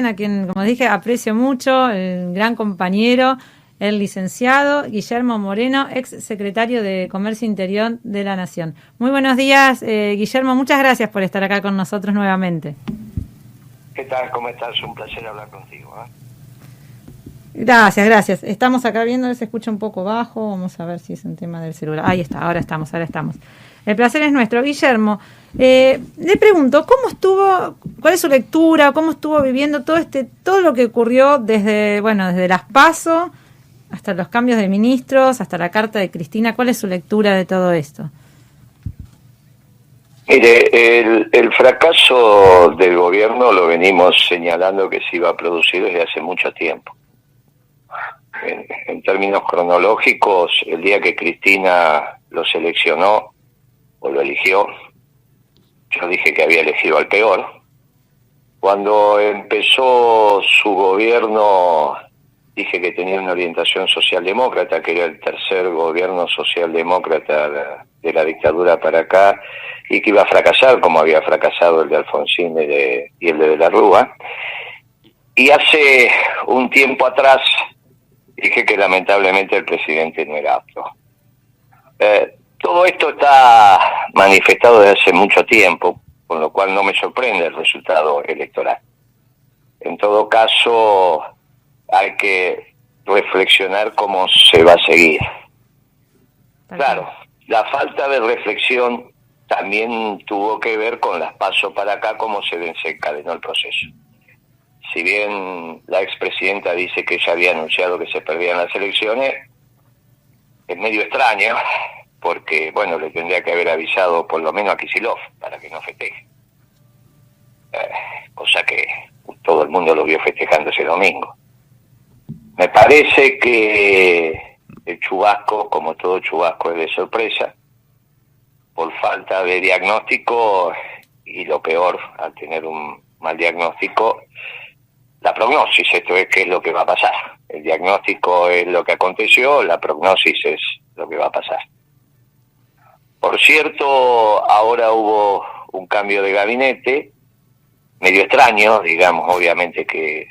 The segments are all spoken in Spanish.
a quien, como dije, aprecio mucho, el gran compañero, el licenciado Guillermo Moreno, ex secretario de Comercio Interior de la Nación. Muy buenos días, Guillermo, muchas gracias por estar acá con nosotros nuevamente. ¿Qué tal? ¿Cómo estás? Un placer hablar contigo. Gracias. Estamos acá viendo, se escucha un poco bajo, vamos a ver si es un tema del celular. Ahí está, ahora estamos. El placer es nuestro. Guillermo, le pregunto, cuál es su lectura, cómo estuvo viviendo todo lo que ocurrió desde las PASO hasta los cambios de ministros, hasta la carta de Cristina? ¿Cuál es su lectura de todo esto? Mire, el fracaso del gobierno lo venimos señalando que se iba a producir desde hace mucho tiempo. En términos cronológicos, el día que Cristina lo seleccionó o lo eligió, yo dije que había elegido al peor. Cuando empezó su gobierno, dije que tenía una orientación socialdemócrata, que era el tercer gobierno socialdemócrata de la dictadura para acá, y que iba a fracasar como había fracasado el de Alfonsín y el de la Rúa. Y hace un tiempo atrás dije que lamentablemente el presidente no era apto. Todo esto está manifestado desde hace mucho tiempo, con lo cual no me sorprende el resultado electoral. En todo caso, hay que reflexionar cómo se va a seguir. Claro, la falta de reflexión también tuvo que ver con las PASO para acá, cómo se desencadenó el proceso. Si bien la expresidenta dice que ella había anunciado que se perdían las elecciones, es medio extraño, porque, le tendría que haber avisado por lo menos a Kicillof para que no festeje. Cosa que todo el mundo lo vio festejando ese domingo. Me parece que el chubasco, como todo chubasco, es de sorpresa, por falta de diagnóstico, y lo peor, al tener un mal diagnóstico, la prognosis. Esto es qué es lo que va a pasar. El diagnóstico es lo que aconteció, la prognosis es lo que va a pasar. Por cierto, ahora hubo un cambio de gabinete, medio extraño, digamos, obviamente que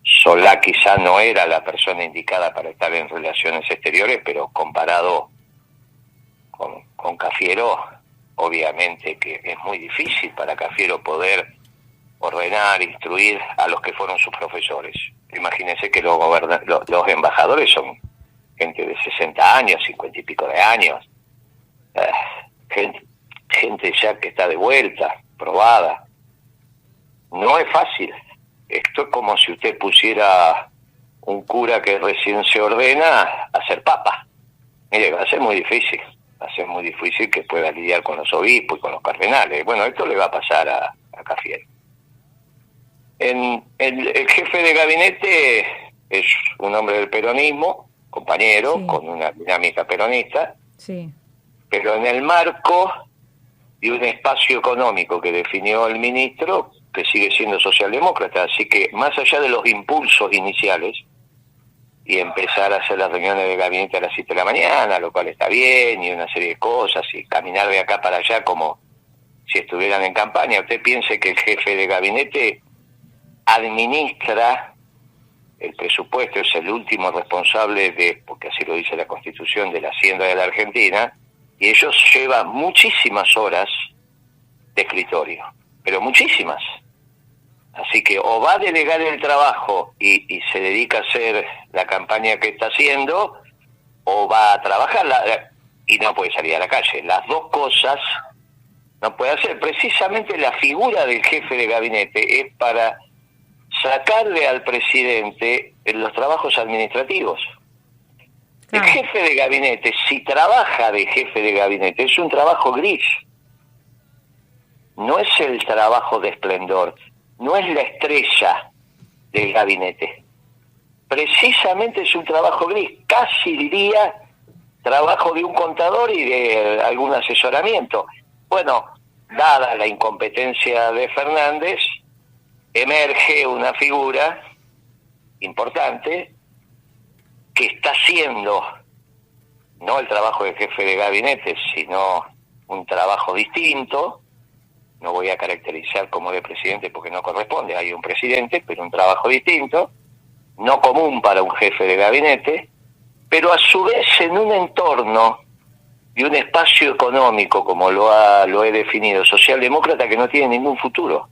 Solá quizá no era la persona indicada para estar en relaciones exteriores, pero comparado con Cafiero, obviamente que es muy difícil para Cafiero poder ordenar, instruir a los que fueron sus profesores. Imagínense que los embajadores son gente de 60 años, 50 y pico de años, gente ya que está de vuelta, probada. No es fácil. Esto es como si usted pusiera un cura que recién se ordena a ser papa. Mire, va a ser muy difícil. Va a ser muy difícil que pueda lidiar con los obispos y con los cardenales. Bueno, esto le va a pasar a Cafiero. El jefe de gabinete es un hombre del peronismo, compañero, sí, con una dinámica peronista, sí, pero en el marco de un espacio económico que definió el ministro, que sigue siendo socialdemócrata. Así que, más allá de los impulsos iniciales y empezar a hacer las reuniones de gabinete a las 7 de la mañana, lo cual está bien, y una serie de cosas, y caminar de acá para allá como si estuvieran en campaña, usted piense que el jefe de gabinete administra el presupuesto, es el último responsable porque así lo dice la Constitución, de la Hacienda de la Argentina, y ellos llevan muchísimas horas de escritorio, pero muchísimas. Así que o va a delegar el trabajo y se dedica a hacer la campaña que está haciendo, o va a trabajar y no puede salir a la calle. Las dos cosas no puede hacer. Precisamente la figura del jefe de gabinete es para sacarle al presidente los trabajos administrativos. El jefe de gabinete, si trabaja de jefe de gabinete, es un trabajo gris. No es el trabajo de esplendor, no es la estrella del gabinete. Precisamente es un trabajo gris, casi diría trabajo de un contador y de algún asesoramiento. Bueno, dada la incompetencia de Fernández, emerge una figura importante que está haciendo no el trabajo de jefe de gabinete, sino un trabajo distinto, no voy a caracterizar como de presidente porque no corresponde, hay un presidente, pero un trabajo distinto, no común para un jefe de gabinete, pero a su vez en un entorno y un espacio económico, como lo he definido, socialdemócrata, que no tiene ningún futuro.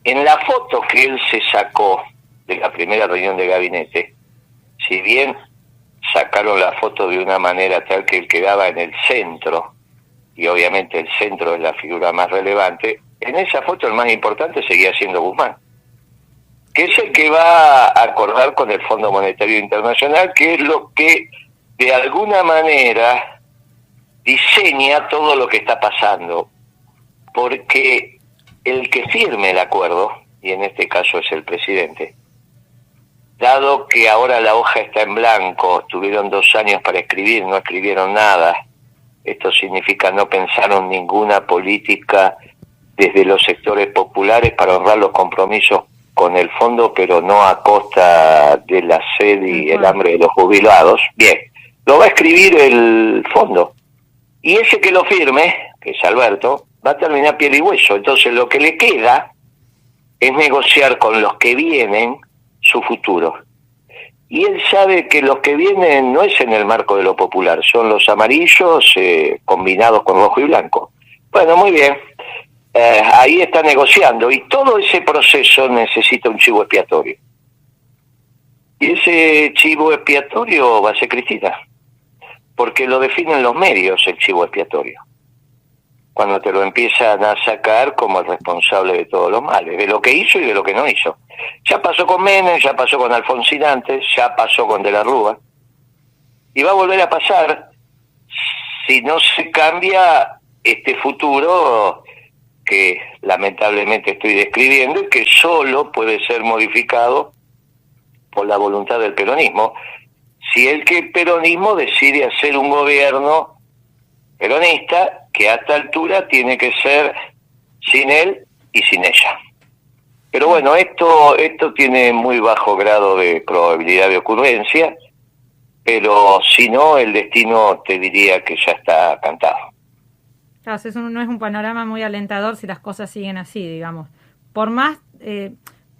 En la foto que él se sacó de la primera reunión de gabinete, si bien sacaron la foto de una manera tal que él quedaba en el centro, y obviamente el centro es la figura más relevante, en esa foto el más importante seguía siendo Guzmán, que es el que va a acordar con el Fondo Monetario Internacional, que es lo que de alguna manera diseña todo lo que está pasando, porque el que firme el acuerdo, y en este caso es el presidente, dado que ahora la hoja está en blanco, tuvieron 2 años para escribir, no escribieron nada, esto significa no pensaron ninguna política desde los sectores populares para honrar los compromisos con el fondo, pero no a costa de la sed y el hambre de los jubilados. Bien, lo va a escribir el fondo, y ese que lo firme, que es Alberto, va a terminar piel y hueso. Entonces lo que le queda es negociar con los que vienen su futuro. Y él sabe que los que vienen no es en el marco de lo popular, son los amarillos combinados con rojo y blanco. Bueno, muy bien, ahí está negociando, y todo ese proceso necesita un chivo expiatorio. Y ese chivo expiatorio va a ser Cristina, porque lo definen los medios el chivo expiatorio, cuando te lo empiezan a sacar como el responsable de todos los males, de lo que hizo y de lo que no hizo. Ya pasó con Menem, ya pasó con Alfonsín antes, ya pasó con De la Rúa, y va a volver a pasar si no se cambia este futuro que lamentablemente estoy describiendo y que solo puede ser modificado por la voluntad del peronismo, si el peronismo decide hacer un gobierno peronista que a esta altura tiene que ser sin él y sin ella. Pero bueno, esto tiene muy bajo grado de probabilidad de ocurrencia, pero si no, el destino te diría que ya está cantado. Claro, eso no es un panorama muy alentador si las cosas siguen así, digamos. Por más,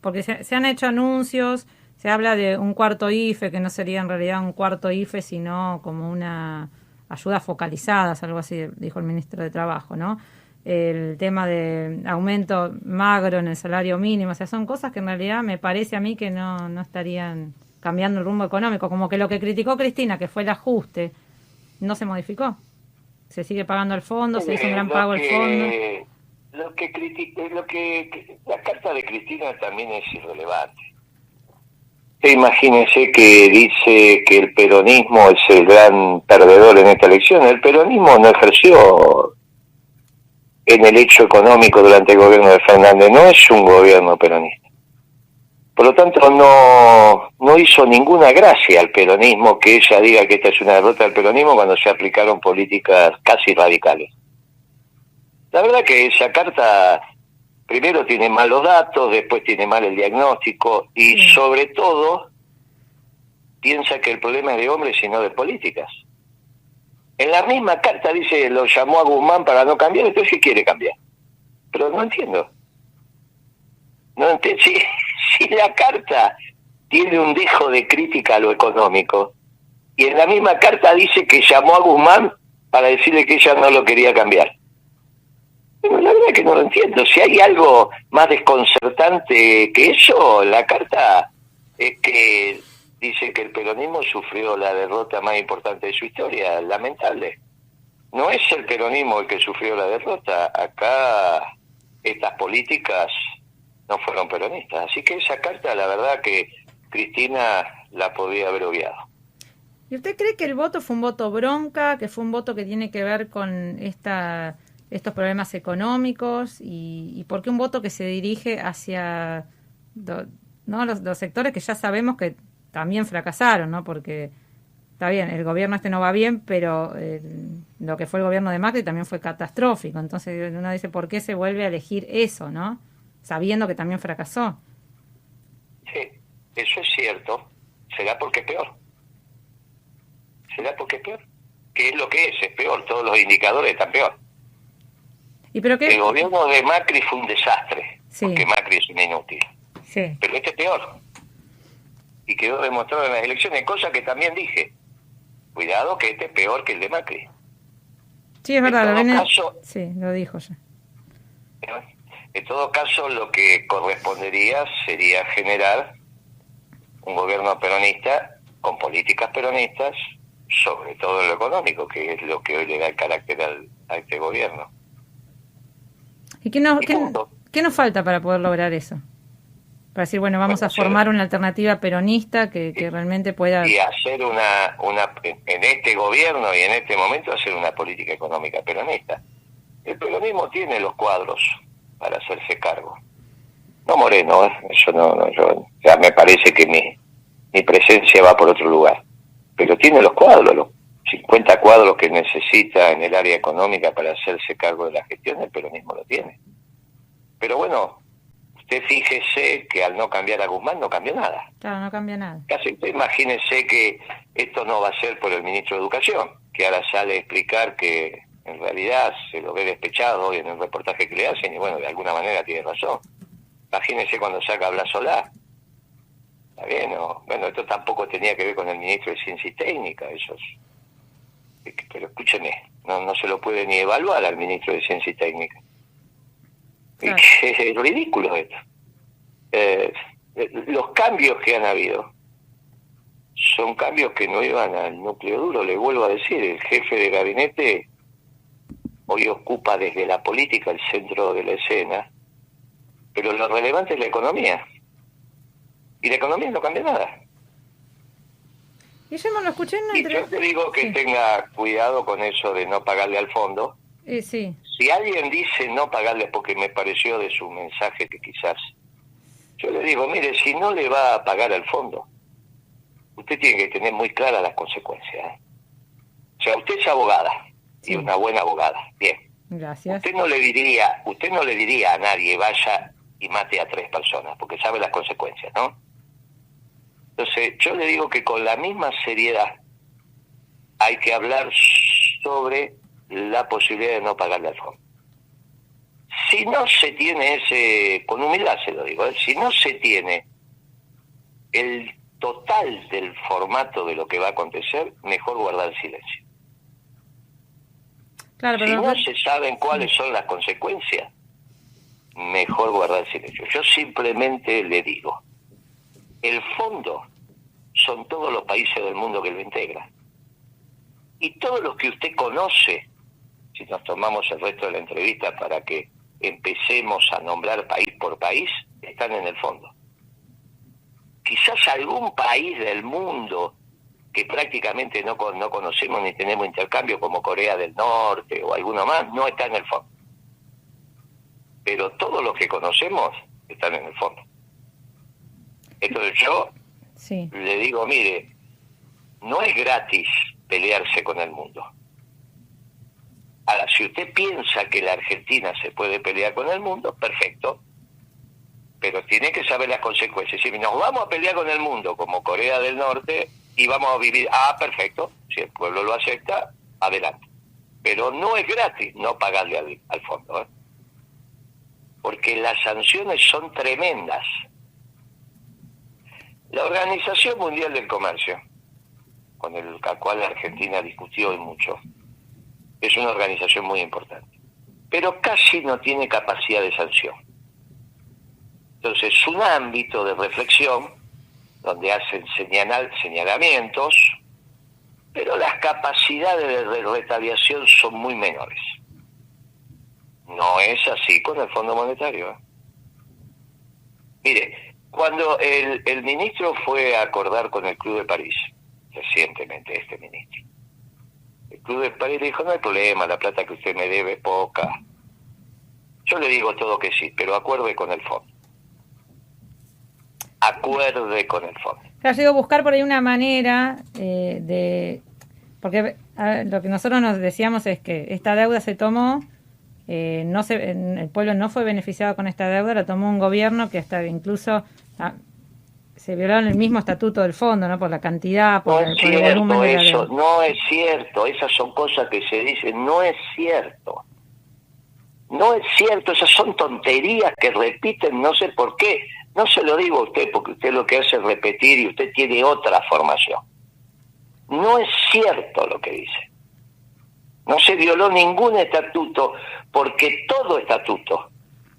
porque se han hecho anuncios, se habla de un cuarto IFE, que no sería en realidad un cuarto IFE, sino como una ayuda focalizada, algo así dijo el ministro de Trabajo, ¿no? El tema de aumento magro en el salario mínimo, o sea, son cosas que en realidad me parece a mí que no estarían cambiando el rumbo económico, como que lo que criticó Cristina, que fue el ajuste, no se modificó. Se sigue pagando al fondo, se hizo un gran pago al fondo. La carta de Cristina también es irrelevante. Imagínense que dice que el peronismo es el gran perdedor en esta elección. El peronismo no ejerció en el hecho económico durante el gobierno de Fernández, no es un gobierno peronista. Por lo tanto, no hizo ninguna gracia al peronismo que ella diga que esta es una derrota del peronismo cuando se aplicaron políticas casi radicales. La verdad que esa carta primero tiene mal los datos, después tiene mal el diagnóstico y sobre todo piensa que el problema es de hombres y no de políticas. En la misma carta dice, lo llamó a Guzmán para no cambiar, entonces ¿qué quiere cambiar? Pero no entiendo. Si la carta tiene un dejo de crítica a lo económico y en la misma carta dice que llamó a Guzmán para decirle que ella no lo quería cambiar. Bueno, la verdad es que no lo entiendo. Si hay algo más desconcertante que eso, la carta es que dice que el peronismo sufrió la derrota más importante de su historia, lamentable. No es el peronismo el que sufrió la derrota, acá estas políticas no fueron peronistas. Así que esa carta, la verdad que Cristina la podía haber obviado. ¿Y usted cree que el voto fue un voto bronca, que fue un voto que tiene que ver con estos problemas económicos? ¿Y por qué un voto que se dirige hacia los sectores que ya sabemos que también fracasaron, ¿no? Porque está bien, el gobierno no va bien, pero lo que fue el gobierno de Macri también fue catastrófico. Entonces uno dice, ¿por qué se vuelve a elegir eso, no? Sabiendo que también fracasó. Sí, eso es cierto. ¿Será porque es peor? ¿Será porque es peor? ¿Qué es lo que es? Es peor. Todos los indicadores están peor. ¿Y pero qué? El gobierno de Macri fue un desastre, Sí. porque Macri es un inútil. Sí. Pero este es peor. Y quedó demostrado en las elecciones, cosa que también dije. Cuidado que este es peor que el de Macri. Sí, es verdad. En todo caso, sí, lo dijo ya. En todo caso, lo que correspondería sería generar un gobierno peronista con políticas peronistas, sobre todo en lo económico, que es lo que hoy le da el carácter a este gobierno. ¿Y qué nos falta para poder lograr eso? Para decir, bueno, vamos a formar una alternativa peronista que realmente pueda... Y hacer en este gobierno y en este momento, hacer una política económica peronista. El peronismo tiene los cuadros para hacerse cargo. No Moreno, eso yo, ya me parece que mi presencia va por otro lugar. Pero tiene los cuadros, los 50 cuadros que necesita en el área económica para hacerse cargo de la gestión, el peronismo lo tiene. Pero bueno, usted fíjese que al no cambiar a Guzmán no cambió nada. Claro, no cambia nada. Casi usted imagínese que esto no va a ser por el ministro de Educación, que ahora sale a explicar que en realidad se lo ve despechado hoy en el reportaje que le hacen, y bueno, de alguna manera tiene razón. Imagínese cuando saca a Blas Solá. Está bien, ¿no? Bueno, esto tampoco tenía que ver con el ministro de Ciencia y Técnica, pero escúcheme, no se lo puede ni evaluar al ministro de Ciencia y Técnica. Claro. Es ridículo esto. Los cambios que han habido son cambios que no iban al núcleo duro. Le vuelvo a decir, el jefe de gabinete hoy ocupa desde la política el centro de la escena, pero lo relevante es la economía. Y la economía no cambia nada. Y yo no lo escuché en una yo te digo que tenga cuidado con eso de no pagarle al fondo. Sí. Si alguien dice no pagarle, porque me pareció de su mensaje que quizás, yo le digo, mire, si no le va a pagar al fondo, usted tiene que tener muy claras las consecuencias. O sea, usted es abogada, y una buena abogada, bien. Gracias. Usted no le diría a nadie, vaya y mate a 3 personas, porque sabe las consecuencias, ¿no? Entonces, yo le digo que con la misma seriedad hay que hablar sobre la posibilidad de no pagarle al fondo. Si no se tiene con humildad se lo digo, si no se tiene el total del formato de lo que va a acontecer, mejor guardar silencio. Claro, pero si no se saben cuáles son las consecuencias, mejor guardar silencio. Yo simplemente le digo, el fondo son todos los países del mundo que lo integran. Y todos los que usted conoce, si nos tomamos el resto de la entrevista para que empecemos a nombrar país por país, están en el fondo. Quizás algún país del mundo que prácticamente no conocemos ni tenemos intercambio, como Corea del Norte o alguno más, no está en el fondo. Pero todos los que conocemos están en el fondo. Entonces yo le digo, mire, no es gratis pelearse con el mundo. Ahora, si usted piensa que la Argentina se puede pelear con el mundo, perfecto. Pero tiene que saber las consecuencias. Si nos vamos a pelear con el mundo, como Corea del Norte, y vamos a vivir, perfecto, si el pueblo lo acepta, adelante. Pero no es gratis no pagarle al fondo, porque las sanciones son tremendas. La Organización Mundial del Comercio, con la cual la Argentina discutió y mucho, es una organización muy importante, pero casi no tiene capacidad de sanción. Entonces, es un ámbito de reflexión donde hacen señalamientos, pero las capacidades de retaliación son muy menores. No es así con el Fondo Monetario. Mire, cuando el ministro fue a acordar con el Club de París, recientemente este ministro, el Club de París le dijo, no hay problema, la plata que usted me debe es poca. Yo le digo todo que sí, pero acuerde con el fondo. Acuerde con el fondo. Claro, yo digo, buscar por ahí una manera porque lo que nosotros nos decíamos es que esta deuda se tomó, el pueblo no fue beneficiado con esta deuda, la tomó un gobierno que hasta incluso se violaron el mismo estatuto del fondo, ¿no? Por la cantidad, por el volumen de la deuda. No es cierto, esas son cosas que se dicen, no es cierto. No es cierto, esas son tonterías que repiten, no sé por qué. No se lo digo a usted, porque usted lo que hace es repetir y usted tiene otra formación. No es cierto lo que dice. No se violó ningún estatuto, porque todo estatuto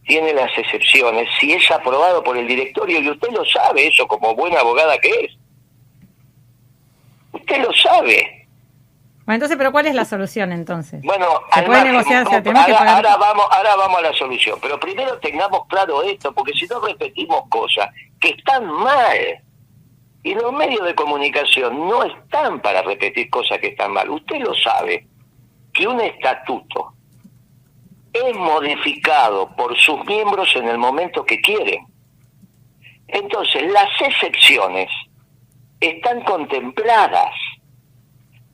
tiene las excepciones si es aprobado por el directorio, y usted lo sabe eso como buena abogada que es. Usted lo sabe. Bueno, entonces, ¿pero cuál es la solución entonces? Bueno, ¿Se puede negociar? Ahora vamos a la solución, pero primero tengamos claro esto, porque si no repetimos cosas que están mal. Y los medios de comunicación no están para repetir cosas que están mal. Usted lo sabe, que un estatuto es modificado por sus miembros en el momento que quieren. Entonces, las excepciones están contempladas.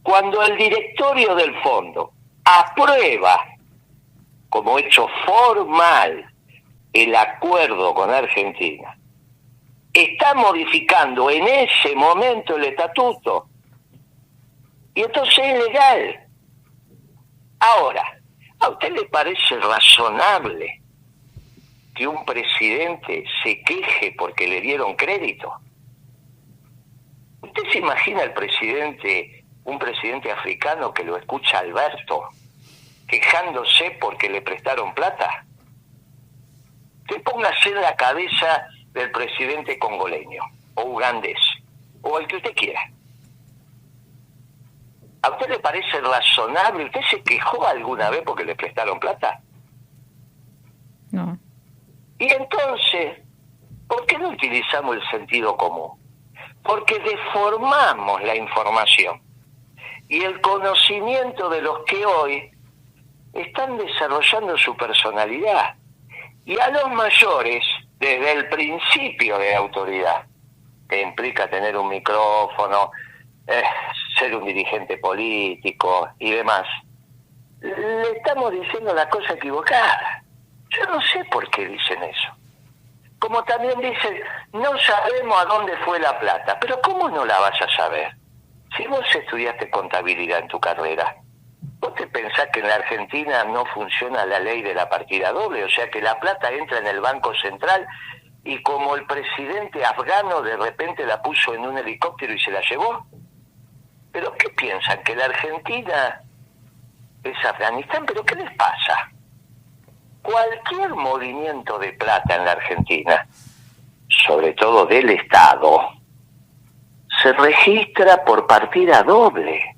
Cuando el directorio del fondo aprueba como hecho formal el acuerdo con Argentina, está modificando en ese momento el estatuto. Y entonces es legal. Ahora, ¿a usted le parece razonable que un presidente se queje porque le dieron crédito? ¿Usted se imagina un presidente africano que lo escucha a Alberto quejándose porque le prestaron plata? Usted póngase en la cabeza del presidente congoleño, o ugandés, o el que usted quiera. ¿A usted le parece razonable? ¿Usted se quejó alguna vez porque le prestaron plata? No. Y entonces, ¿por qué no utilizamos el sentido común? Porque deformamos la información y el conocimiento de los que hoy están desarrollando su personalidad. Y a los mayores, desde el principio de autoridad, que implica tener un micrófono, ser un dirigente político y demás, le estamos diciendo la cosa equivocada. Yo no sé por qué dicen eso. Como también dicen, no sabemos a dónde fue la plata. Pero ¿cómo no la vas a saber? Si vos estudiaste contabilidad en tu carrera, ¿vos te pensás que en la Argentina no funciona la ley de la partida doble? O sea, que la plata entra en el Banco Central y como el presidente afgano de repente la puso en un helicóptero y se la llevó. ¿Pero qué piensan? ¿Que la Argentina es Afganistán? ¿Pero qué les pasa? Cualquier movimiento de plata en la Argentina, sobre todo del Estado, se registra por partida doble,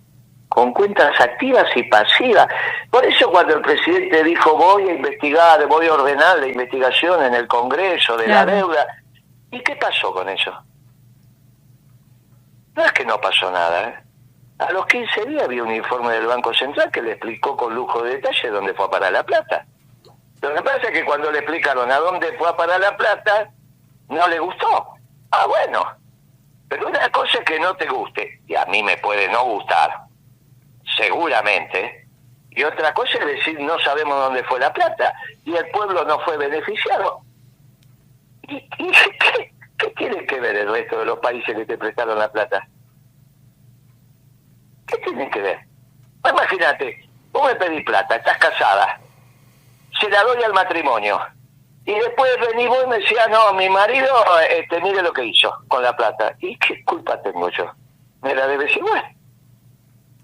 con cuentas activas y pasivas. Por eso cuando el presidente dijo voy a investigar, voy a ordenar la investigación en el Congreso de la deuda, ¿y qué pasó con eso? No es que no pasó nada, ¿eh? A los 15 días había un informe del Banco Central que le explicó con lujo de detalle dónde fue a parar la plata. Lo que pasa es que cuando le explicaron a dónde fue a parar la plata, no le gustó. Ah, bueno. Pero una cosa es que no te guste, y a mí me puede no gustar, seguramente, y otra cosa es decir no sabemos dónde fue la plata, y el pueblo no fue beneficiado. ¿Y qué tiene que ver el resto de los países que te prestaron la plata? ¿Qué tienen que ver? Imagínate, vos me pedís plata, estás casada, se la doy al matrimonio, y después vení vos y me decía, no, mi marido, mire lo que hizo con la plata. ¿Y qué culpa tengo yo? Me la debes igual.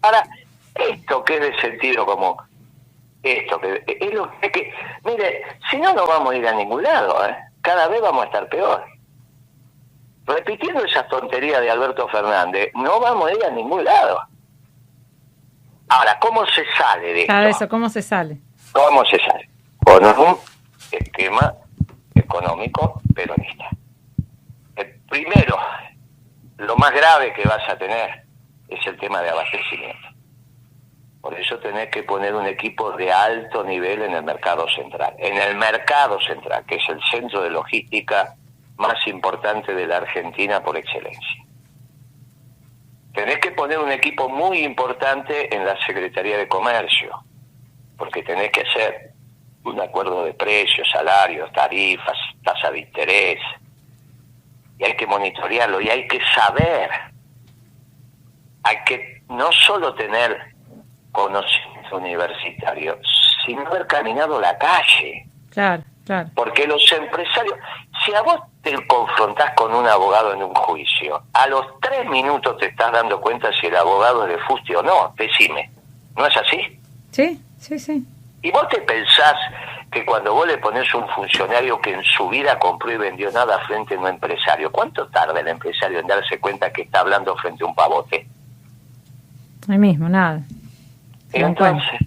Ahora, esto que es de sentido común, esto que es lo que... Mire, si no, no vamos a ir a ningún lado, ¿eh? Cada vez vamos a estar peor. Repitiendo esas tonterías de Alberto Fernández, no vamos a ir a ningún lado. Ahora, ¿cómo se sale de esto? Claro, eso, ¿cómo se sale? ¿Cómo se sale? Con un esquema económico peronista. Primero, lo más grave que vas a tener es el tema de abastecimiento. Por eso tenés que poner un equipo de alto nivel en el mercado central. En el mercado central, que es el centro de logística más importante de la Argentina por excelencia. Tenés que poner un equipo muy importante en la Secretaría de Comercio, porque tenés que hacer un acuerdo de precios, salarios, tarifas, tasa de interés, y hay que monitorearlo, y hay que saber, hay que no solo tener conocimiento universitario, sin haber caminado la calle. Claro, claro. Porque los empresarios, si a vos te confrontás con un abogado en un juicio, a los 3 minutos te estás dando cuenta si el abogado es de fuste o no. Decime, ¿no es así? Sí, sí, sí. ¿Y vos te pensás que cuando vos le pones un funcionario que en su vida compró y vendió nada frente a un empresario, cuánto tarda el empresario en darse cuenta que está hablando frente a un pavote? Ahí mismo, nada. Entonces,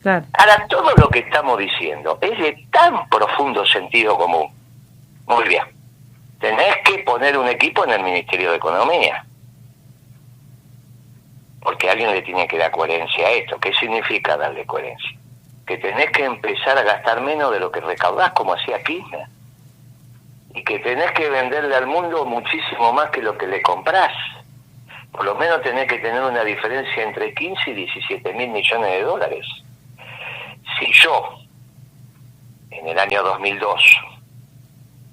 claro. ahora todo lo que estamos diciendo es de tan profundo sentido común. Muy bien. Tenés que poner un equipo en el Ministerio de Economía. Porque alguien le tiene que dar coherencia a esto. ¿Qué significa darle coherencia? Que tenés que empezar a gastar menos de lo que recaudás, como hacía Kirchner. Y que tenés que venderle al mundo muchísimo más que lo que le comprás. Por lo menos tenés que tener una diferencia entre 15 y 17 mil millones de dólares. Si yo, en el año 2002,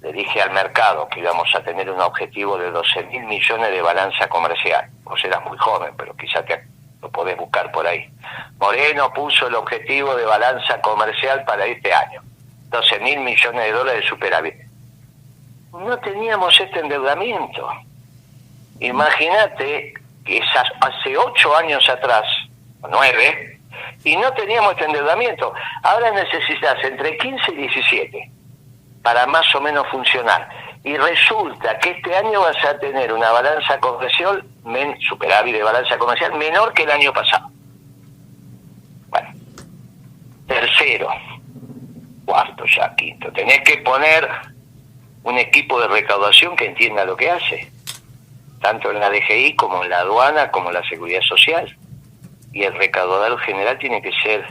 le dije al mercado que íbamos a tener un objetivo de 12 mil millones de balanza comercial, vos eras muy joven, pero quizá lo podés buscar por ahí. Moreno puso el objetivo de balanza comercial para este año, 12 mil millones de dólares de superávit. No teníamos este endeudamiento. Imagínate que hace 8 años atrás, o 9, y no teníamos este endeudamiento. Ahora necesitas entre 15 y 17 para más o menos funcionar. Y resulta que este año vas a tener una balanza comercial, superávit de balanza comercial, menor que el año pasado. Bueno, tercero, cuarto ya, quinto. Tenés que poner un equipo de recaudación que entienda lo que hace, tanto en la DGI como en la aduana, como en la seguridad social. Y el recaudador general tiene que ser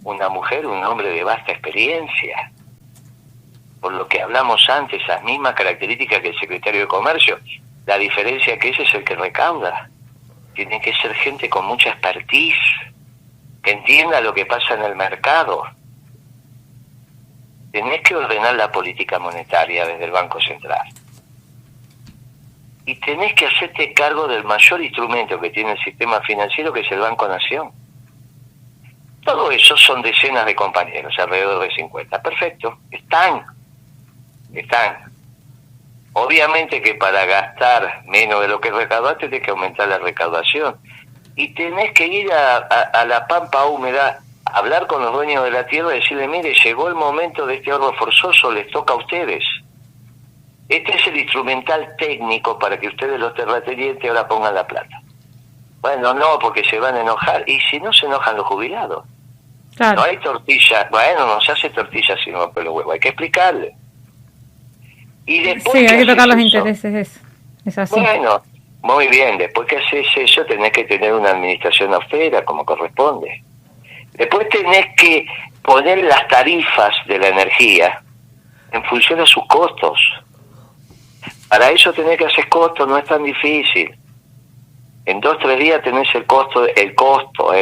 una mujer, un hombre de vasta experiencia. Por lo que hablamos antes, esas mismas características que el secretario de Comercio. La diferencia es que ese es el que recauda. Tiene que ser gente con mucha expertise, que entienda lo que pasa en el mercado. Tenés que ordenar la política monetaria desde el Banco Central. Y tenés que hacerte cargo del mayor instrumento que tiene el sistema financiero, que es el Banco Nación. Todo eso son decenas de compañeros, alrededor de 50. Perfecto, están. Obviamente que para gastar menos de lo que recaudaste tenés que aumentar la recaudación. Y tenés que ir a la pampa húmeda, hablar con los dueños de la tierra y decirle, mire, llegó el momento de este ahorro forzoso, les toca a ustedes. Este es el instrumental técnico para que ustedes los terratenientes ahora pongan la plata. Bueno, no, porque se van a enojar. Y si no se enojan los jubilados. Claro. No hay tortilla. Bueno, no se hace tortilla si no rompe los huevos. Hay que explicarle. Y después sí, hay que tocar los intereses, eso. Es así. Bueno, muy bien. Después que haces eso, tenés que tener una administración austera, como corresponde. Después tenés que poner las tarifas de la energía en función a sus costos. Para eso tenés que hacer costos, no es tan difícil. En 2-3 días tenés el costo,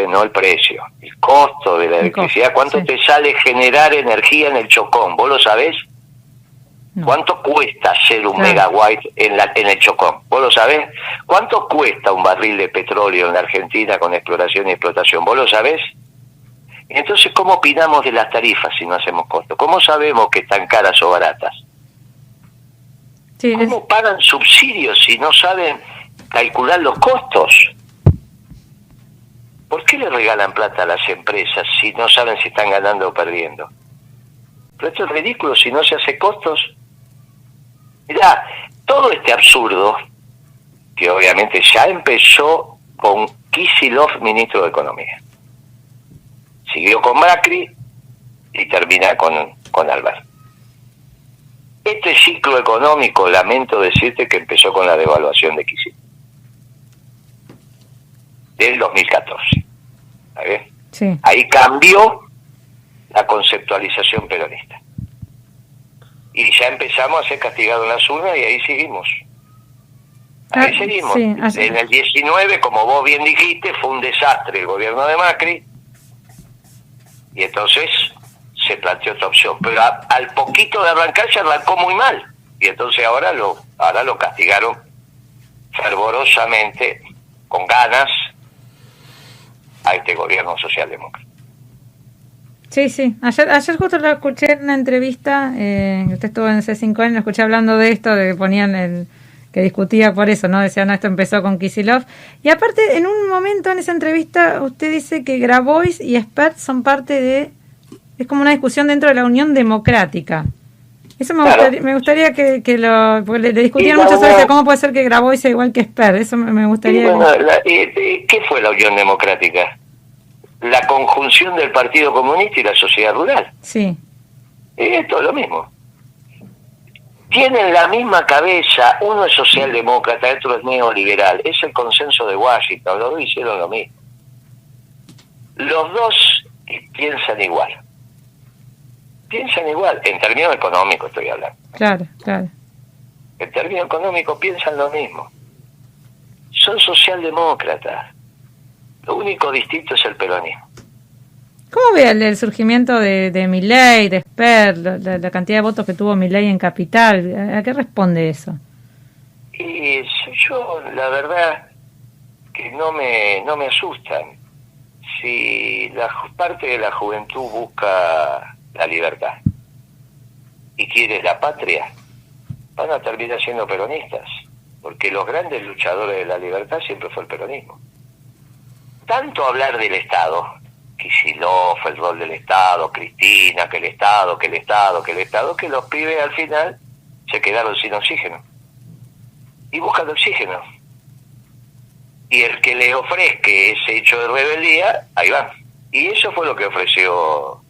no el precio, el costo de la electricidad. ¿Cuánto te sale generar energía en el Chocón? ¿Vos lo sabés? No. ¿Cuánto cuesta hacer un megawatt en el Chocón? ¿Vos lo sabés? ¿Cuánto cuesta un barril de petróleo en la Argentina con exploración y explotación? ¿Vos lo sabés? Entonces, ¿cómo opinamos de las tarifas si no hacemos costos? ¿Cómo sabemos que están caras o baratas? Sí, ¿cómo pagan subsidios si no saben calcular los costos? ¿Por qué le regalan plata a las empresas si no saben si están ganando o perdiendo? Pero esto es ridículo si no se hace costos. Mirá, todo este absurdo, que obviamente ya empezó con Kicillof, ministro de Economía. Siguió con Macri y termina con Alberto. Este ciclo económico, lamento decirte que empezó con la devaluación de Kicillof. Del 2014. ¿Está bien? Sí. Ahí cambió la conceptualización peronista. Y ya empezamos a ser castigados en las urnas y ahí seguimos. Ahí seguimos. Sí, en el 19, como vos bien dijiste, fue un desastre el gobierno de Macri. Y entonces se planteó otra opción. Pero al poquito de arrancar se arrancó muy mal. Y entonces ahora lo castigaron fervorosamente, con ganas, a este gobierno socialdemócrata. Sí, sí. Ayer justo lo escuché en una entrevista, usted estuvo en C5N, lo escuché hablando de esto, de que ponían que discutía por eso, ¿no? Decía, no, esto empezó con Kicillof. Y aparte, en un momento en esa entrevista, usted dice que Grabois y Espert son parte de... Es como una discusión dentro de la Unión Democrática. Eso me gustaría que lo... Porque le discutían mucho sobre eso, cómo puede ser que Grabois sea igual que Espert. Eso me gustaría... ¿Qué fue la Unión Democrática? La conjunción del Partido Comunista y la sociedad rural. Sí. Esto es lo mismo. Tienen la misma cabeza, uno es socialdemócrata, otro es neoliberal. Es el consenso de Washington, los dos hicieron lo mismo. Los dos piensan igual. Piensan igual, en términos económicos estoy hablando. Claro, claro. En términos económicos piensan lo mismo. Son socialdemócratas. Lo único distinto es el peronismo. ¿Cómo ve el surgimiento de Milei, de Espert, la cantidad de votos que tuvo Milei en Capital? ¿A qué responde eso? Y yo, la verdad, que no me asustan. Si la parte de la juventud busca la libertad y quiere la patria, van a terminar siendo peronistas, porque los grandes luchadores de la libertad siempre fue el peronismo. Tanto hablar del Estado, Kicillof, el rol del Estado, Cristina, que el Estado, que los pibes al final se quedaron sin oxígeno. Y buscan oxígeno. Y el que les ofrezca ese hecho de rebeldía, ahí van. Y eso fue lo que ofreció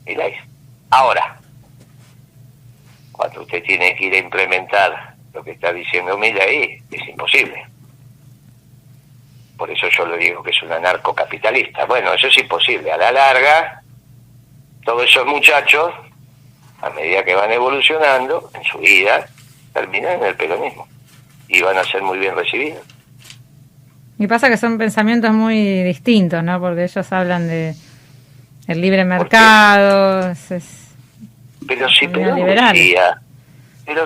Milei. Ahora, cuando usted tiene que ir a implementar lo que está diciendo Milei, es imposible. Por eso yo le digo que es un anarcocapitalista. Bueno, eso es imposible. A la larga, todos esos muchachos, a medida que van evolucionando en su vida, terminan en el peronismo. Y van a ser muy bien recibidos. Y pasa que son pensamientos muy distintos, ¿no? Porque ellos hablan de el libre mercado. Pero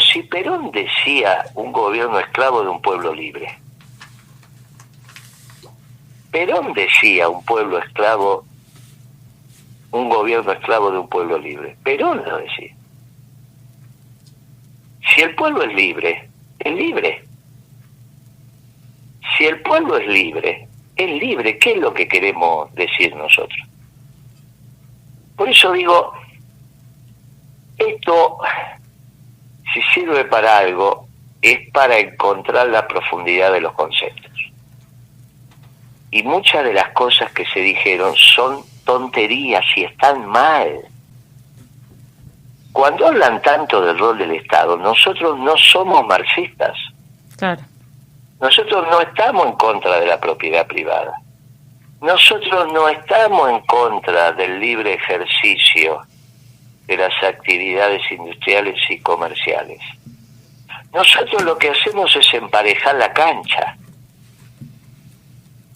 si Perón decía un gobierno esclavo de un pueblo libre. Perón decía un gobierno esclavo de un pueblo libre. Perón lo decía. Si el pueblo es libre, es libre. Si el pueblo es libre, ¿qué es lo que queremos decir nosotros? Por eso digo, esto, si sirve para algo, es para encontrar la profundidad de los conceptos. Y muchas de las cosas que se dijeron son tonterías y están mal. Cuando hablan tanto del rol del Estado, nosotros no somos marxistas. Claro. Nosotros no estamos en contra de la propiedad privada. Nosotros no estamos en contra del libre ejercicio de las actividades industriales y comerciales. Nosotros lo que hacemos es emparejar la cancha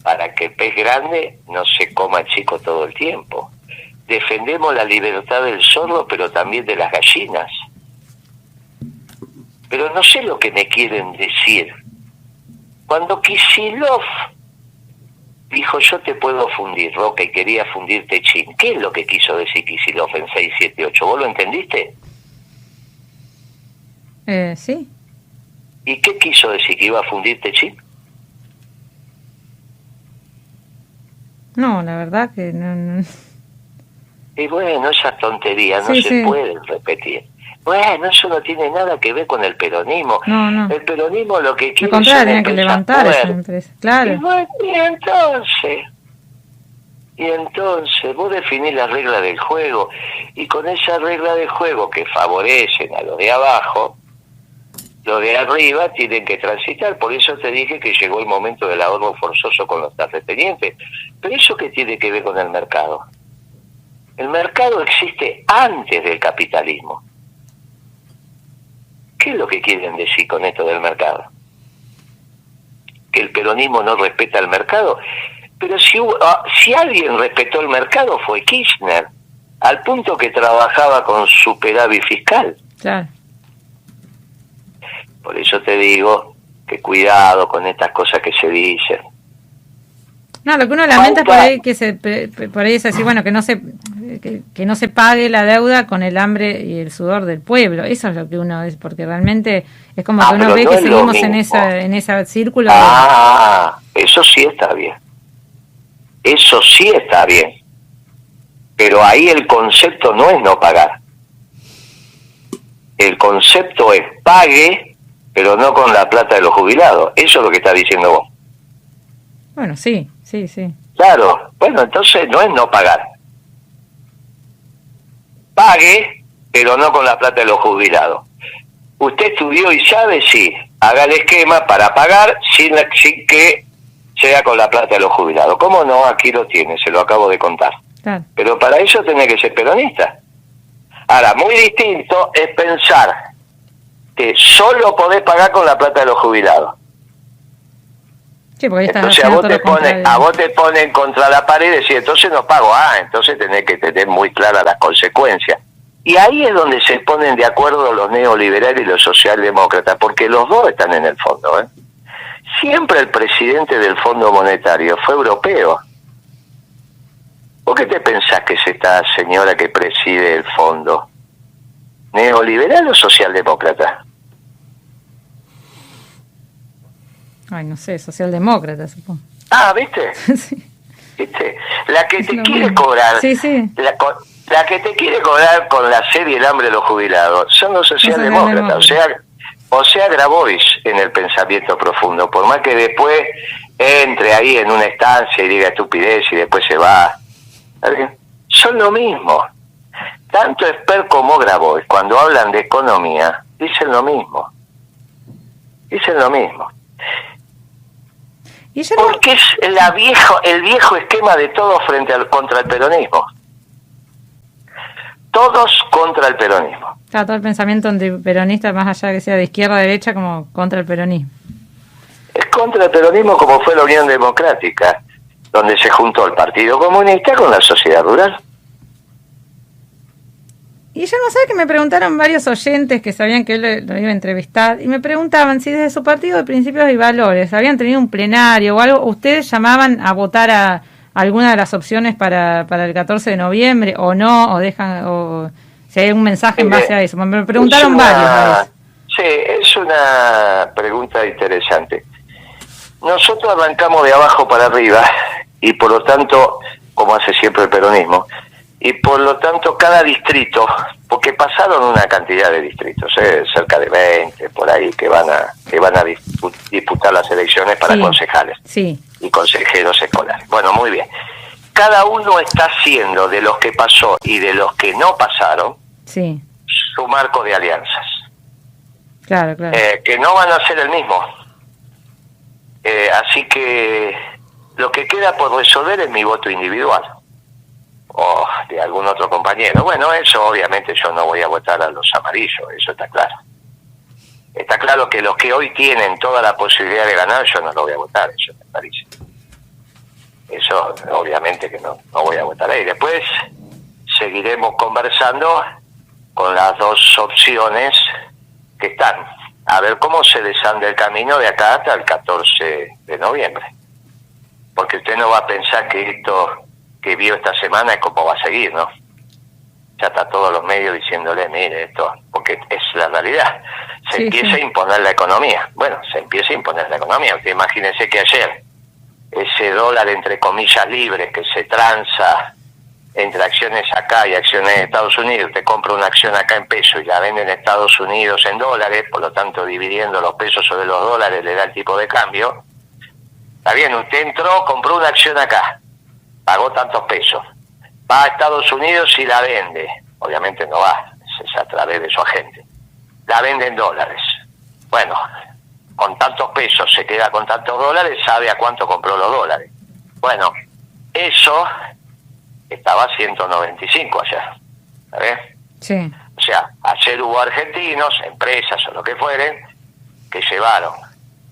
para que el pez grande no se coma al chico todo el tiempo. Defendemos la libertad del zorro, pero también de las gallinas. Pero no sé lo que me quieren decir. Cuando Kicillof dijo, yo te puedo fundir, Roca, y quería fundir Techín, ¿qué es lo que quiso decir Kicillof en 678? ¿Vos lo entendiste? Sí. ¿Y qué quiso decir? ¿Que iba a fundir Techín? No, la verdad que no. Y bueno, esas tonterías no se pueden repetir. Bueno, eso no tiene nada que ver con el peronismo. No. El peronismo lo que quiere es tiene que levantar esa empresa. Claro. Y bueno, y entonces vos definís las reglas del juego, y con esa regla de juego que favorecen a los de abajo, los de arriba tienen que transitar. Por eso te dije que llegó el momento del ahorro forzoso con los terratenientes. Pero ¿eso qué tiene que ver con el mercado? El mercado existe antes del capitalismo. ¿Qué es lo que quieren decir con esto del mercado? ¿Que el peronismo no respeta el mercado? Pero si alguien respetó el mercado fue Kirchner, al punto que trabajaba con superávit fiscal. Claro. Por eso te digo que cuidado con estas cosas que se dicen. No, lo que uno lamenta es por ahí por ahí es así, bueno, que no se que no se pague la deuda con el hambre y el sudor del pueblo. Eso es lo que uno es, porque realmente es como que uno ve no que es seguimos en ese círculo. Eso sí está bien. Eso sí está bien. Pero ahí el concepto no es no pagar. El concepto es pague, pero no con la plata de los jubilados. Eso es lo que está diciendo vos. Bueno, sí. Claro, bueno, entonces no es no pagar. Pague, pero no con la plata de los jubilados. ¿Usted estudió y sabe? Sí. Haga el esquema para pagar sin que sea con la plata de los jubilados. ¿Cómo no? Aquí lo tiene, se lo acabo de contar. Claro. Pero para eso tenés que ser peronista. Ahora, muy distinto es pensar que solo podés pagar con la plata de los jubilados. Sí, porque ahí entonces a vos te ponen contra la pared y decís, entonces no pago. Entonces tenés que tener muy claras las consecuencias. Y ahí es donde se ponen de acuerdo los neoliberales y los socialdemócratas, porque los dos están en el fondo. Siempre el presidente del Fondo Monetario fue europeo. ¿Por qué te pensás que es esta señora que preside el fondo? ¿Neoliberal o socialdemócrata? Ay, no sé, socialdemócrata, supongo. ¿Viste? Sí. ¿Viste? La que te quiere cobrar, sí. la que te quiere cobrar con la sed y el hambre de los jubilados son los socialdemócratas. O sea, Grabois en el pensamiento profundo. Por más que después entre ahí en una estancia y diga estupidez y después se va. Son lo mismo. Tanto Esper como Grabois, cuando hablan de economía, dicen lo mismo. Porque es el viejo esquema de todos contra el peronismo. Todos contra el peronismo. Todo el pensamiento antiperonista, más allá de que sea de izquierda a derecha, como contra el peronismo. Es contra el peronismo como fue la Unión Democrática, donde se juntó el Partido Comunista con la sociedad rural. Y yo no sé, que me preguntaron varios oyentes que sabían que él lo iba a entrevistar, y me preguntaban si desde su partido de Principios y Valores habían tenido un plenario o algo, ustedes llamaban a votar a alguna de las opciones para el 14 de noviembre, o no, o si hay un mensaje en base a eso. Me preguntaron varios. Sí, es una pregunta interesante. Nosotros arrancamos de abajo para arriba, y por lo tanto, como hace siempre el peronismo, y por lo tanto cada distrito, porque pasaron una cantidad de distritos, cerca de 20 por ahí, que van a disputar las elecciones para concejales y consejeros escolares. Bueno, muy bien. Cada uno está haciendo de los que pasó y de los que no pasaron su marco de alianzas. Claro. Que no van a ser el mismo. Así que lo que queda por resolver es mi voto individual. O de algún otro compañero. Bueno, eso obviamente yo no voy a votar a los amarillos, eso está claro. Está claro que los que hoy tienen toda la posibilidad de ganar, yo no lo voy a votar, eso me parece. Eso obviamente que no voy a votar ahí. Después seguiremos conversando con las dos opciones que están. A ver cómo se desanda el camino de acá hasta el 14 de noviembre. Porque usted no va a pensar que esto que vio esta semana es como va a seguir, ¿no? Ya está todos los medios diciéndole, mire, esto, porque es la realidad. Se empieza a imponer la economía. Bueno, se empieza a imponer la economía. Usted imagínese que ayer ese dólar, entre comillas, libre, que se transa entre acciones acá y acciones en Estados Unidos, usted compra una acción acá en pesos y la vende en Estados Unidos en dólares, por lo tanto, dividiendo los pesos sobre los dólares le da el tipo de cambio. Está bien, usted entró, compró una acción acá, pagó tantos pesos, va a Estados Unidos y la vende, obviamente no va, es a través de su agente, la vende en dólares. Bueno, con tantos pesos se queda con tantos dólares, sabe a cuánto compró los dólares. Bueno, eso estaba a 195 ayer, ¿sabes? Sí. O sea, ayer hubo argentinos, empresas o lo que fueren, que llevaron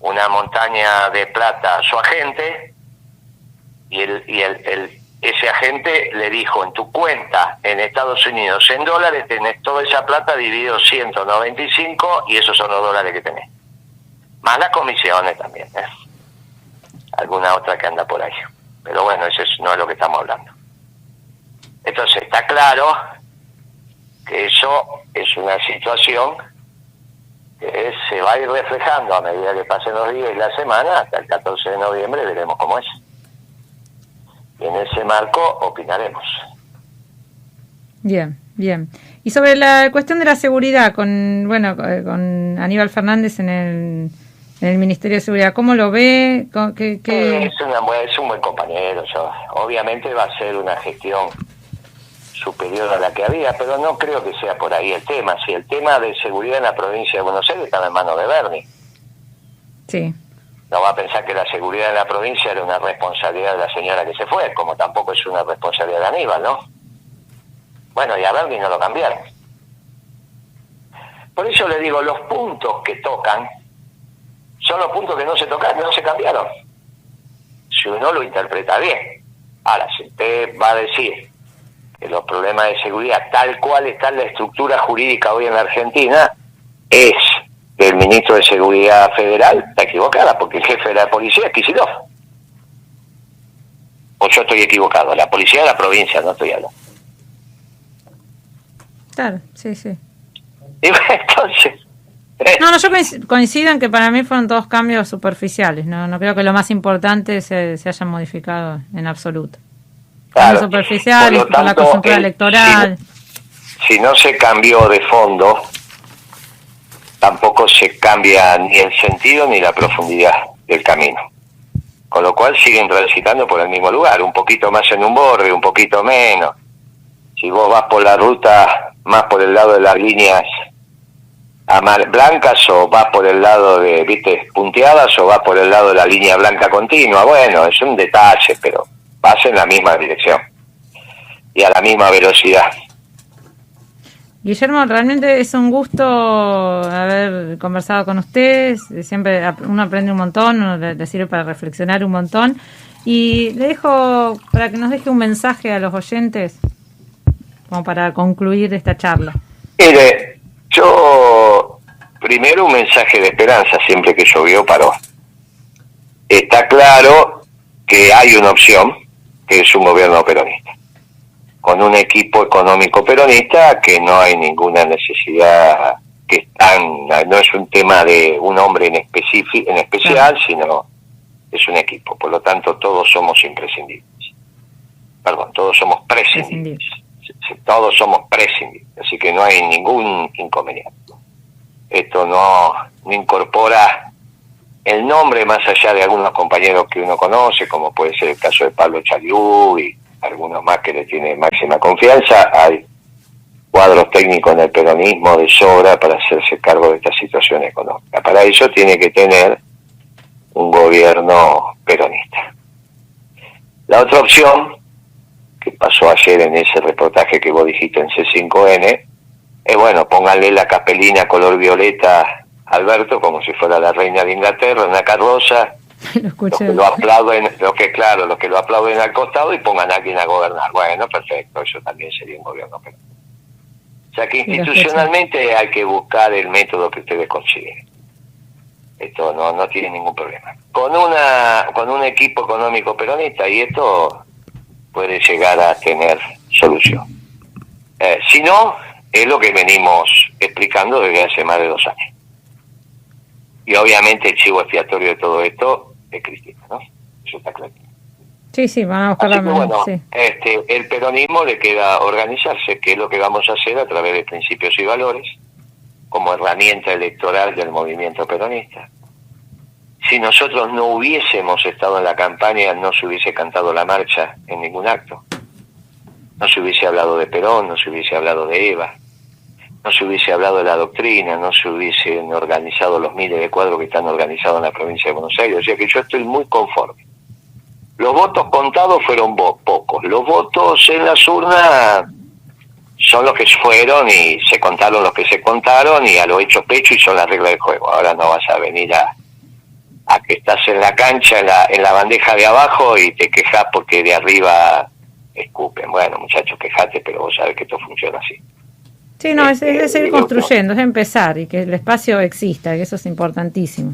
una montaña de plata a su agente, y ese agente le dijo, en tu cuenta en Estados Unidos en dólares tenés toda esa plata dividido 195 y esos son los dólares que tenés. Más las comisiones también, alguna otra que anda por ahí. Pero bueno, eso no es lo que estamos hablando. Entonces está claro que eso es una situación que se va a ir reflejando a medida que pasen los días y la semana. Hasta el 14 de noviembre veremos cómo es. Y en ese marco opinaremos. Bien, bien. Y sobre la cuestión de la seguridad, con Aníbal Fernández en el Ministerio de Seguridad, ¿cómo lo ve? Es un buen compañero. Obviamente va a ser una gestión superior a la que había, pero no creo que sea por ahí el tema. Si el tema de seguridad en la provincia de Buenos Aires está en manos de Bernie. Sí. No va a pensar que la seguridad en la provincia era una responsabilidad de la señora que se fue, como tampoco es una responsabilidad de Aníbal, ¿no? Bueno, y a Bernie no lo cambiaron. Por eso le digo, los puntos que tocan son los puntos que no se tocaron, no se cambiaron. Si uno lo interpreta bien. Ahora, si usted va a decir que los problemas de seguridad, tal cual está la estructura jurídica hoy en la Argentina, es del ministro de Seguridad Federal, está equivocada, porque el jefe de la policía es Kicillof. O yo estoy equivocado, la policía de la provincia, no estoy hablando. Claro, sí. Y entonces... No, yo coincido en que para mí fueron todos cambios superficiales. No creo que lo más importante se haya modificado en absoluto. Claro, superficiales, por la coyuntura electoral. Si no se cambió de fondo, tampoco se cambia ni el sentido ni la profundidad del camino. Con lo cual siguen transitando por el mismo lugar, un poquito más en un borde, un poquito menos. Si vos vas por la ruta más por el lado de las líneas blancas, o vas por el lado de, punteadas, o vas por el lado de la línea blanca continua, bueno, es un detalle, pero vas en la misma dirección y a la misma velocidad. Guillermo, realmente es un gusto haber conversado con usted. Siempre uno aprende un montón, uno le sirve para reflexionar un montón. Y le dejo para que nos deje un mensaje a los oyentes, como para concluir esta charla. Mire, yo primero un mensaje de esperanza. Siempre que llovió paró. Está claro que hay una opción, que es un gobierno peronista, con un equipo económico peronista, que no hay ninguna necesidad, no es un tema de un hombre en especial, sino es un equipo. Por lo tanto, todos somos imprescindibles. Perdón, todos somos prescindibles. Todos somos prescindibles, así que no hay ningún inconveniente. Esto no incorpora el nombre más allá de algunos compañeros que uno conoce, como puede ser el caso de Pablo Chaliú y algunos más que le tienen máxima confianza. Hay cuadros técnicos en el peronismo de sobra para hacerse cargo de esta situación económica. Para eso tiene que tener un gobierno peronista. La otra opción, que pasó ayer en ese reportaje que vos dijiste en C5N, es bueno, pónganle la capelina color violeta a Alberto como si fuera la reina de Inglaterra en una carroza. Los que lo aplauden, los que lo aplauden al costado, y pongan a alguien a gobernar. Bueno, perfecto, eso también sería un gobierno peronista. O sea que institucionalmente hay que buscar el método que ustedes consideren. Esto no tiene ningún problema. Con un equipo económico peronista, y esto puede llegar a tener solución. Si no, es lo que venimos explicando desde hace más de 2 años. Y obviamente el chivo expiatorio de todo esto es Cristina, ¿no? Eso está claro. Sí, van a buscar la mano. Sí. El peronismo le queda organizarse, que es lo que vamos a hacer a través de principios y valores, como herramienta electoral del movimiento peronista. Si nosotros no hubiésemos estado en la campaña, no se hubiese cantado la marcha en ningún acto. No se hubiese hablado de Perón, no se hubiese hablado de Eva, no se hubiese hablado de la doctrina, no se hubiesen organizado los miles de cuadros que están organizados en la provincia de Buenos Aires. O sea que yo estoy muy conforme. Los votos contados fueron pocos. Los votos en las urnas son los que fueron y se contaron los que se contaron y a lo hecho pecho, y son las reglas del juego. Ahora no vas a venir a que estás en la cancha, en la bandeja de abajo, y te quejas porque de arriba escupen. Bueno, muchachos, quejate, pero vos sabés que esto funciona así. Sí, no, es seguir construyendo, es empezar, y que el espacio exista, que eso es importantísimo.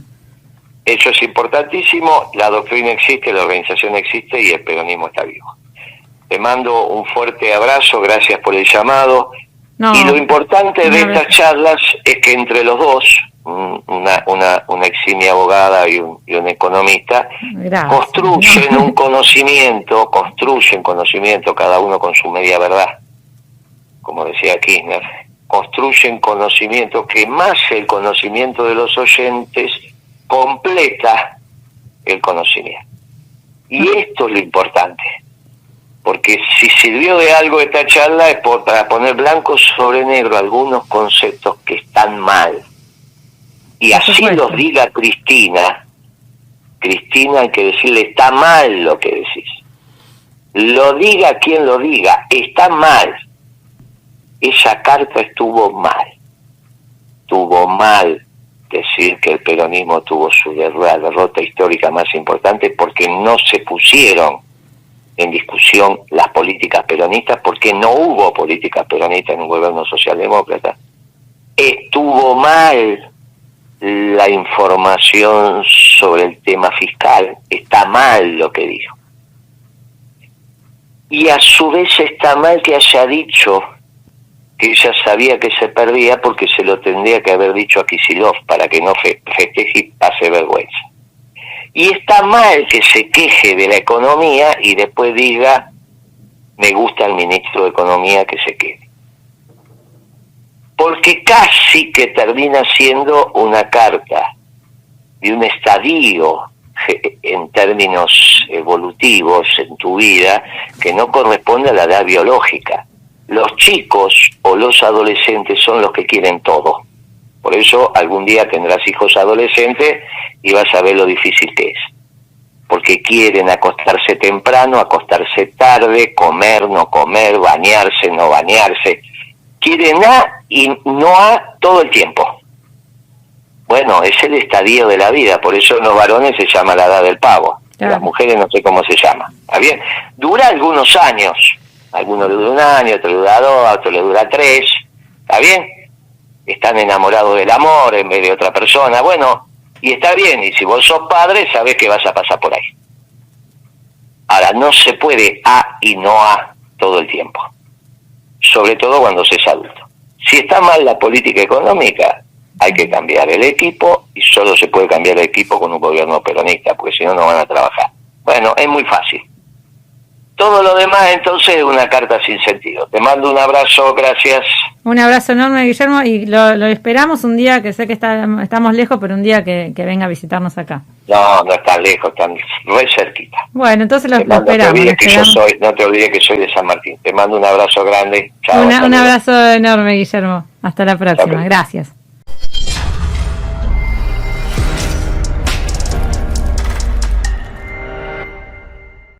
Eso es importantísimo, la doctrina existe, la organización existe y el peronismo está vivo. te mando un fuerte abrazo, gracias por el llamado. No, y lo importante de estas charlas es que entre los dos, una eximia abogada y un economista, gracias. construyen un conocimiento, cada uno con su media verdad, como decía Kirchner, construyen conocimiento que más el conocimiento de los oyentes completa el conocimiento. Y esto es lo importante, porque si sirvió de algo esta charla es para poner blanco sobre negro algunos conceptos que están mal. Y así los diga Cristina, hay que decirle, está mal lo que decís. Lo diga quien lo diga, está mal. Esa carta estuvo mal. Estuvo mal decir que el peronismo tuvo la derrota histórica más importante porque no se pusieron en discusión las políticas peronistas, porque no hubo políticas peronistas en un gobierno socialdemócrata. Estuvo mal la información sobre el tema fiscal, está mal lo que dijo. Y a su vez está mal que haya dicho que ella sabía que se perdía porque se lo tendría que haber dicho a Kicillof para que no festeje y pase vergüenza. Y está mal que se queje de la economía y después diga, me gusta el ministro de Economía que se quede. Porque casi que termina siendo una carta de un estadio en términos evolutivos en tu vida que no corresponde a la edad biológica. Los chicos o los adolescentes son los que quieren todo. Por eso algún día tendrás hijos adolescentes y vas a ver lo difícil que es. Porque quieren acostarse temprano, acostarse tarde, comer, no comer, bañarse, no bañarse. Quieren A y no A todo el tiempo. Bueno, es el estadio de la vida, por eso en los varones se llama la edad del pavo. Claro. Las mujeres no sé cómo se llama. ¿Está bien? Dura algunos años. Algunos le dura un año, otro le dura 2, otro le dura 3. ¿Está bien? Están enamorados del amor en vez de otra persona. Bueno, y está bien. Y si vos sos padre, sabés que vas a pasar por ahí. Ahora, no se puede A y no A todo el tiempo. Sobre todo cuando se es adulto. Si está mal la política económica, hay que cambiar el equipo y solo se puede cambiar el equipo con un gobierno peronista, porque si no, no van a trabajar. Bueno, es muy fácil. Todo lo demás, entonces, es una carta sin sentido. Te mando un abrazo, gracias. Un abrazo enorme, Guillermo, y lo esperamos un día, que sé que estamos lejos, pero un día que venga a visitarnos acá. No están lejos, están re cerquita. Bueno, entonces lo esperamos. No te olvides que soy de San Martín. Te mando un abrazo grande. Chao. Un abrazo enorme, Guillermo. Hasta la próxima. Gracias.